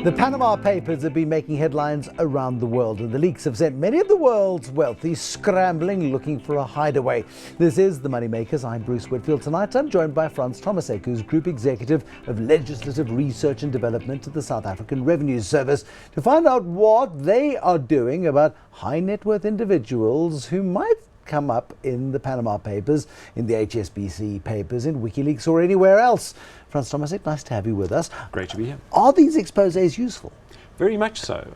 The Panama Papers have been making headlines around the world, and the leaks have sent many of the world's wealthy scrambling, looking for a hideaway. This is the MoneyMakers. I'm Bruce Whitfield. Tonight I'm joined by Franz Tomasek, who's Group Executive of Legislative Research and Development at the South African Revenue Service, to find out what they are doing about high net worth individuals who might come up in the Panama Papers, in the HSBC papers, in WikiLeaks or anywhere else. Franz Tomasek, nice to have you with us. Great to be here. Are these exposés useful? Very much so.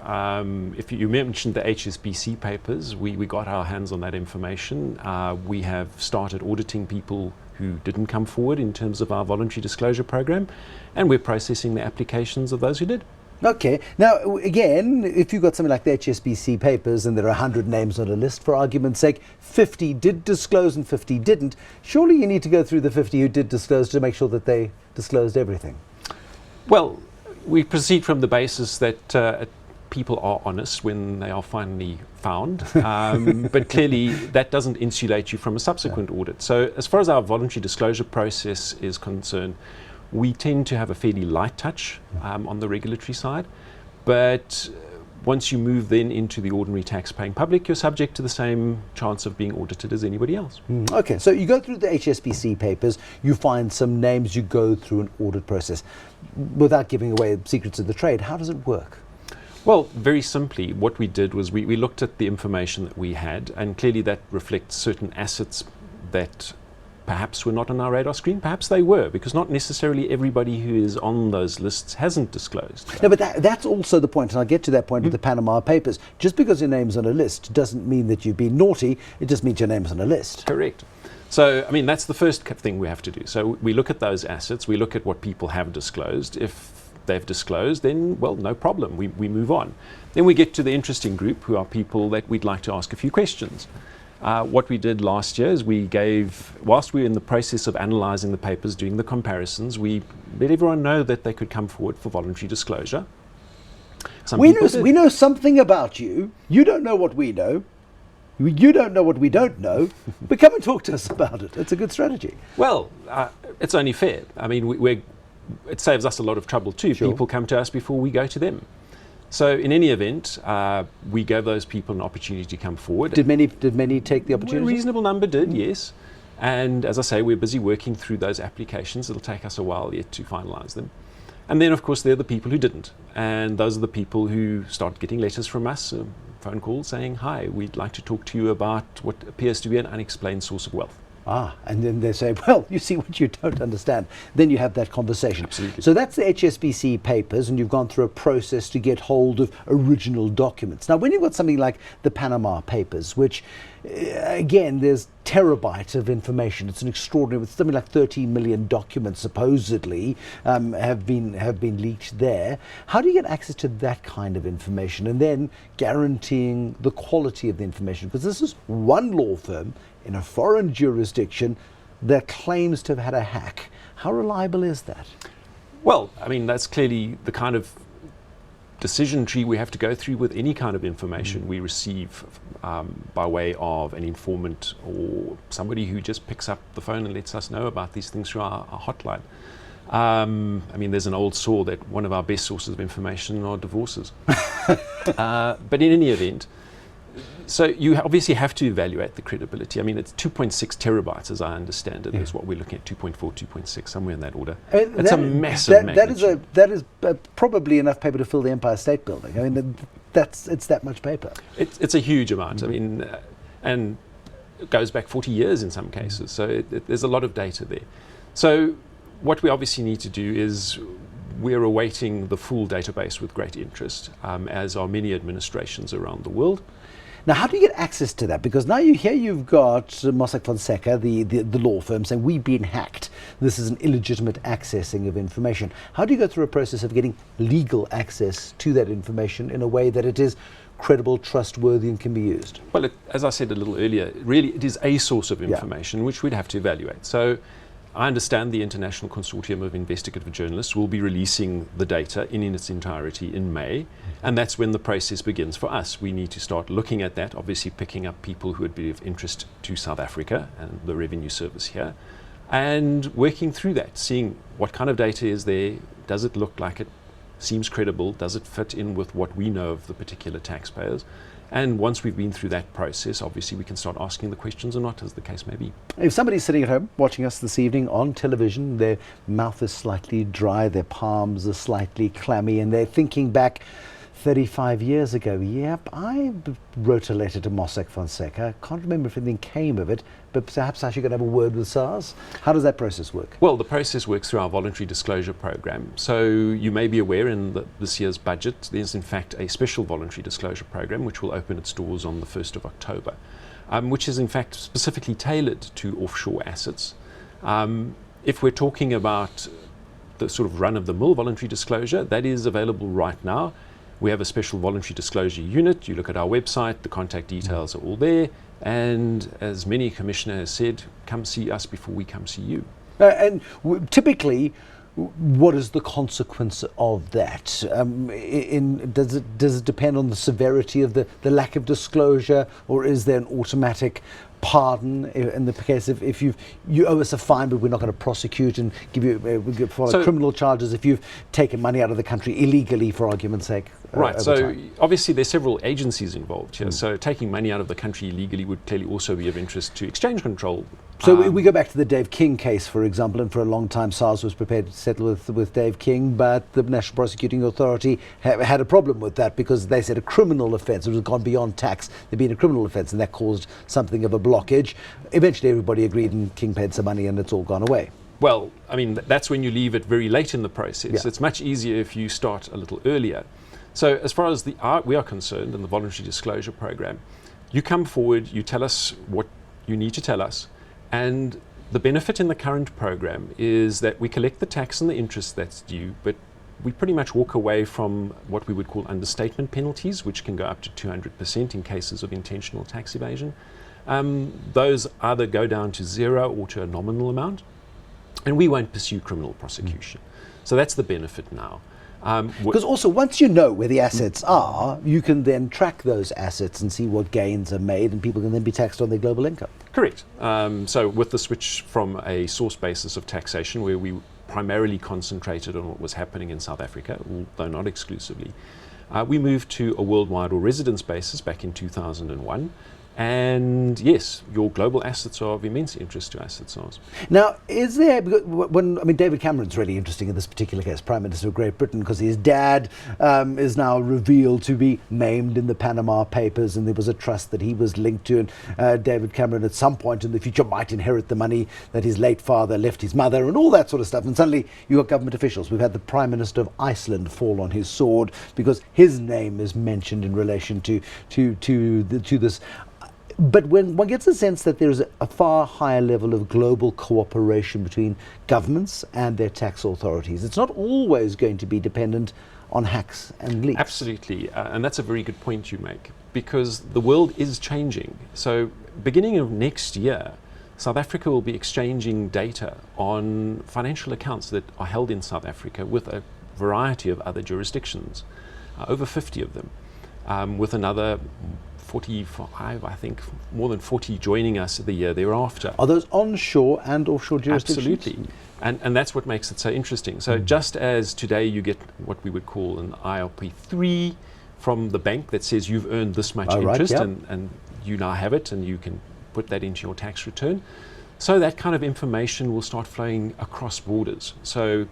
If you mentioned the HSBC papers, we got our hands on that information. We have started auditing people who didn't come forward in terms of our voluntary disclosure program, and we're processing the applications of those who did. Okay. Now, again, if you've got something like the HSBC papers and there are 100 names on a list, for argument's sake, 50 did disclose and 50 didn't, surely you need to go through the 50 who did disclose to make sure that they disclosed everything. Well, we proceed from the basis that people are honest when they are finally found, but clearly that doesn't insulate you from a subsequent audit. So as far as our voluntary disclosure process is concerned, we tend to have a fairly light touch on the regulatory side, but once you move then into the ordinary tax-paying public, you're subject to the same chance of being audited as anybody else. Okay, so you go through the HSBC papers, you find some names, you go through an audit process. Without giving away secrets of the trade, how does it work? Well, very simply, what we did was we looked at the information that we had, and clearly that reflects certain assets that perhaps were not on our radar screen, perhaps they were, because not necessarily everybody who is on those lists hasn't disclosed. No, but that's also the point, and I'll get to that point with the Panama Papers. Just because your name's on a list doesn't mean that you've been naughty, it just means your name's on a list. Correct. So, I mean, that's the first thing we have to do. So we look at those assets, we look at what people have disclosed. If they've disclosed, then, well, no problem, we move on. Then we get to the interesting group, who are people that we'd like to ask a few questions. What we did last year is we gave, whilst we were in the process of analysing the papers, doing the comparisons, we let everyone know that they could come forward for voluntary disclosure. We know something about you. You don't know what we know. You don't know what we don't know. But come and talk to us about it. It's a good strategy. Well, it's only fair. I mean, it saves us a lot of trouble too. Sure. People come to us before we go to them. So in any event, we gave those people an opportunity to come forward. Did many take the opportunity? A reasonable number did, yes. And as I say, we're busy working through those applications. It'll take us a while yet to finalise them. And then, of course, they're the people who didn't. And those are the people who start getting letters from us, phone calls saying, hi, we'd like to talk to you about what appears to be an unexplained source of wealth. And then they say, well, you see what you don't understand. Then you have that conversation. Absolutely. So that's the HSBC papers, and you've gone through a process to get hold of original documents. Now, when you've got something like the Panama Papers, which, again, there's terabytes of information. It's an extraordinary, with something like 13 million documents supposedly have been leaked there. How do you get access to that kind of information and then guaranteeing the quality of the information? Because this is one law firm in a foreign jurisdiction that claims to have had a hack. How reliable is that? Well, I mean, that's clearly the kind of decision tree we have to go through with any kind of information we receive by way of an informant or somebody who just picks up the phone and lets us know about these things through our hotline. I mean, there's an old saw that one of our best sources of information are divorces. But in any event, so you obviously have to evaluate the credibility. I mean, it's 2.6 terabytes, as I understand it, is what we're looking at, 2.4, 2.6, somewhere in that order. It's a massive magnitude. That is probably enough paper to fill the Empire State Building. I mean, it's that much paper. It's a huge amount. I mean, and it goes back 40 years in some cases. So there's a lot of data there. So what we obviously need to do is we're awaiting the full database with great interest, as are many administrations around the world. Now, how do you get access to that? Because now you've got Mossack Fonseca, the law firm, saying we've been hacked. This is an illegitimate accessing of information. How do you go through a process of getting legal access to that information in a way that it is credible, trustworthy, and can be used? Well, as I said a little earlier, really it is a source of information which we'd have to evaluate. So I understand the International Consortium of Investigative Journalists will be releasing the data in its entirety in May, and that's when the process begins for us. We need to start looking at that, obviously picking up people who would be of interest to South Africa and the Revenue Service here, and working through that, seeing what kind of data is there, does it look like it seems credible, does it fit in with what we know of the particular taxpayers? And once we've been through that process, obviously we can start asking the questions or not, as the case may be. If somebody's sitting at home watching us this evening on television, their mouth is slightly dry, their palms are slightly clammy, and they're thinking back 35 years ago, yep, I wrote a letter to Mossack Fonseca. I can't remember if anything came of it, but perhaps I should go and have a word with SARS. How does that process work? Well, the process works through our voluntary disclosure program. So you may be aware in this year's budget, there's in fact a special voluntary disclosure program which will open its doors on the 1st of October, which is in fact specifically tailored to offshore assets. If we're talking about the sort of run-of-the-mill voluntary disclosure, that is available right now. We have a special voluntary disclosure unit. You look at our website, the contact details are all there. And as many commissioner has said, come see us before we come see you. Typically, what is the consequence of that? Does it depend on the severity of the lack of disclosure, or is there an automatic pardon in the case of if you owe us a fine, but we're not going to prosecute and give you follow criminal charges if you've taken money out of the country illegally, for argument's sake? Right. So obviously there's several agencies involved here. So taking money out of the country illegally would clearly also be of interest to exchange control. So we go back to the Dave King case, for example, and for a long time SARS was prepared to settle with Dave King, but the National Prosecuting Authority had a problem with that because they said a criminal offence, it had gone beyond tax, there'd been a criminal offence, and that caused something of a blockage. Eventually everybody agreed and King paid some money and it's all gone away. Well, I mean, that's when you leave it very late in the process. Yeah. It's much easier if you start a little earlier. So as far as we are concerned in the voluntary disclosure program, you come forward, you tell us what you need to tell us, and the benefit in the current program is that we collect the tax and the interest that's due, but we pretty much walk away from what we would call understatement penalties, which can go up to 200% in cases of intentional tax evasion. Those either go down to zero or to a nominal amount, and we won't pursue criminal prosecution. So that's the benefit now. Because also once you know where the assets are, you can then track those assets and see what gains are made, and people can then be taxed on their global income. Correct. So with the switch from a source basis of taxation, where we primarily concentrated on what was happening in South Africa, although not exclusively, we moved to a worldwide or residence basis back in 2001. And yes, your global assets are of immense interest to us at SARS. Now, is there, David Cameron's really interesting in this particular case, Prime Minister of Great Britain, because his dad is now revealed to be named in the Panama Papers, and there was a trust that he was linked to, and David Cameron at some point in the future might inherit the money that his late father left his mother, and all that sort of stuff. And suddenly you've got government officials. We've had the Prime Minister of Iceland fall on his sword because his name is mentioned in relation to this. But when one gets a sense that there's a far higher level of global cooperation between governments and their tax authorities, it's not always going to be dependent on hacks and leaks. Absolutely, and that's a very good point you make, because the world is changing. So beginning of next year, South Africa will be exchanging data on financial accounts that are held in South Africa with a variety of other jurisdictions, over 50 of them, with another 45, I think, more than 40 joining us the year thereafter. Are those onshore and offshore jurisdictions? Absolutely. And that's what makes it so interesting. So just as today you get what we would call an IRP3 from the bank that says you've earned this much interest, yep. and you now have it and you can put that into your tax return. So that kind of information will start flowing across borders. So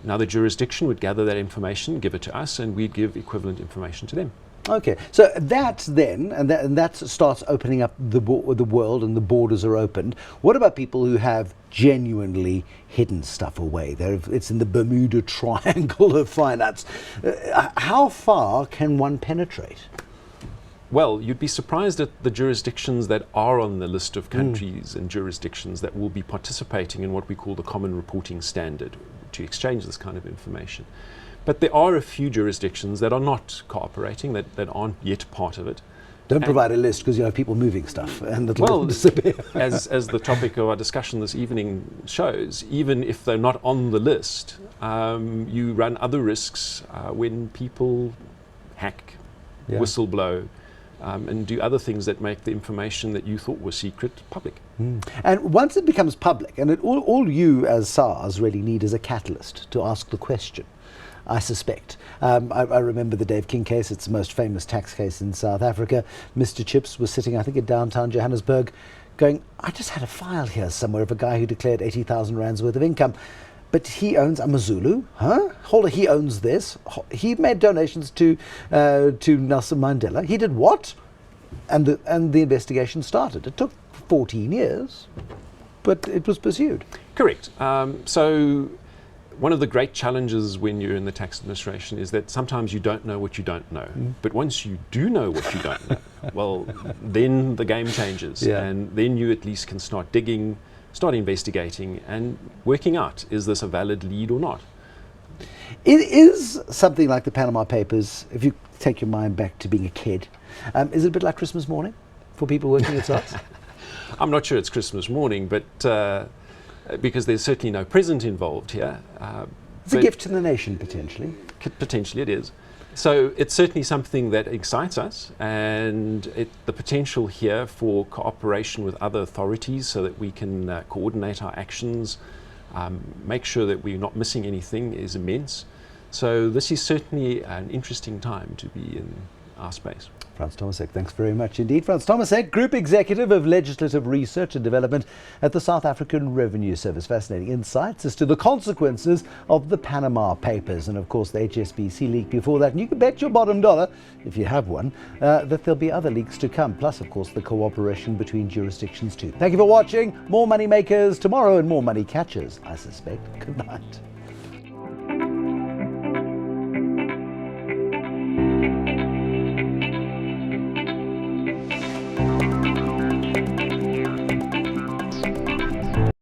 another jurisdiction would gather that information, give it to us, and we'd give equivalent information to them. Okay, so that's then, and that starts opening up the world, and the borders are opened. What about people who have genuinely hidden stuff away? It's in the Bermuda Triangle of finance. How far can one penetrate? Well, you'd be surprised at the jurisdictions that are on the list of countries and jurisdictions that will be participating in what we call the Common Reporting Standard to exchange this kind of information. But there are a few jurisdictions that are not cooperating, that aren't yet part of it. Don't provide a list, because you have people moving stuff and it'll disappear. as the topic of our discussion this evening shows, even if they're not on the list, you run other risks when people hack, whistleblow, and do other things that make the information that you thought was secret public. And once it becomes public, and all you as SARS really need is a catalyst to ask the question. I suspect. I remember the Dave King case. It's the most famous tax case in South Africa. Mr. Chips was sitting, I think, in downtown Johannesburg going, I just had a file here somewhere of a guy who declared 80,000 rands worth of income. But he owns Amazulu, huh? Hold on, he owns this. He made donations to Nelson Mandela. He did what? And the investigation started. It took 14 years, but it was pursued. Correct. So one of the great challenges when you're in the tax administration is that sometimes you don't know what you don't know. But once you do know what you don't know, well, then the game changes. Yeah. And then you at least can start digging, start investigating, and working out, is this a valid lead or not? It is something like the Panama Papers, if you take your mind back to being a kid. Is it a bit like Christmas morning for people working at SARS? I'm not sure it's Christmas morning, but because there's certainly no present involved here. It's a gift to the nation, potentially. Potentially it is. So it's certainly something that excites us, and the potential here for cooperation with other authorities so that we can coordinate our actions, make sure that we're not missing anything is immense. So this is certainly an interesting time to be in our space. Franz Tomasek, thanks very much indeed. Franz Tomasek, Group Executive of Legislative Research and Development at the South African Revenue Service. Fascinating insights as to the consequences of the Panama Papers and, of course, the HSBC leak before that. And you can bet your bottom dollar, if you have one, that there'll be other leaks to come. Plus, of course, the cooperation between jurisdictions too. Thank you for watching. More Money Makers tomorrow and more Money Catchers, I suspect. Good night.